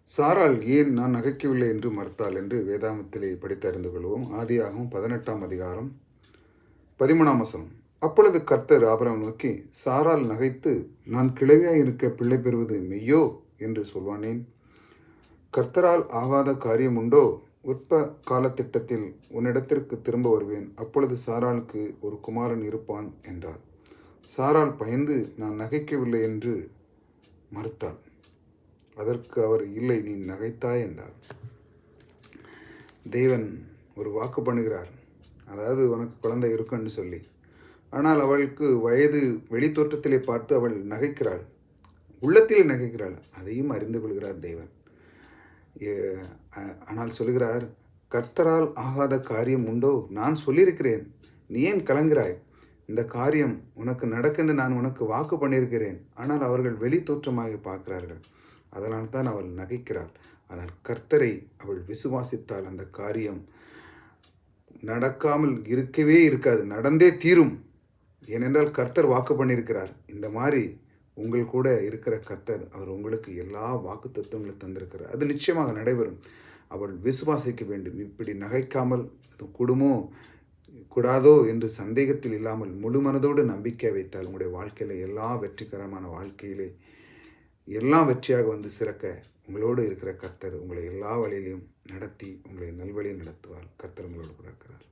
சாராள் ஏன் நான் நகைக்கவில்லை என்று மறுத்தாள் என்று வேதாமத்திலே படித்து அறிந்து கொள்வோம். ஆதியாகமம் 18ஆம் அதிகாரம் 13ஆம் வசனம். அப்பொழுது கர்த்தர் ஆபிரகாமை நோக்கி, சாராள் நகைத்து, நான் கிழவியாய் இருக்க பிள்ளை பெறுவது மெய்யோ என்று சொல்வானேன்? கர்த்தரால் ஆகாத காரியம் உண்டோ? உற்ப காலத்திட்டத்தில் உன்னிடத்திற்கு திரும்ப வருவேன். அப்பொழுது சாராளுக்கு ஒரு குமாரன் இருப்பான் என்றார். சாராள் பயந்து, நான் நகைக்கவில்லை என்று மறுத்தாள். அதற்கு அவர், இல்லை, நீ நகைத்தாய் என்றார். தேவன் ஒரு வாக்கு பண்ணுகிறார், அதாவது உனக்கு குழந்தை இருக்குன்னு சொல்லி. ஆனால் அவளுக்கு வயது வெளித்தோற்றத்திலே பார்த்து அவள் நகைக்கிறாள், உள்ளத்திலே நகைக்கிறாள். அதையும் அறிந்து கொள்கிறார் தேவன். ஆனால் சொல்கிறார், கர்த்தரால் ஆகாத காரியம் உண்டோ? நான் சொல்லியிருக்கிறேன், நீ ஏன் கலங்கிறாய்? இந்த காரியம் உனக்கு நடக்குன்னு நான் உனக்கு வாக்கு பண்ணியிருக்கிறேன். ஆனால் அவர்கள் வெளி தோற்றமாக பார்க்கிறார்கள், அதனால் தான் அவள் நகைக்கிறாள். ஆனால் கர்த்தரை அவள் விசுவாசித்தால் அந்த காரியம் நடக்காமல் இருக்கவே இருக்காது, நடந்தே தீரும். ஏனென்றால் கர்த்தர் வாக்கு பண்ணியிருக்கிறார். இந்த மாதிரி உங்கள் கூட இருக்கிற கர்த்தர், அவர் உங்களுக்கு எல்லா வாக்கு தத்துவங்களை தந்திருக்கிறார். அது நிச்சயமாக நடைபெறும். அவள் விசுவாசிக்க வேண்டும். இப்படி நகைக்காமல் கூடுமோ கூடாதோ என்று சந்தேகத்தில் இல்லாமல் முழு மனதோடு நம்பிக்கை வைத்தால் உங்களுடைய வாழ்க்கையில் எல்லா வெற்றிகரமான வாழ்க்கையிலே எல்லாம் வெற்றியாக வந்து சிறக்க உங்களோடு இருக்கிற கர்த்தர் உங்களை எல்லா வழியிலையும் நடத்தி உங்களை நல்வழியில் நடத்துவார். கர்த்தர் உங்களோடு கூட இருக்கிறார்.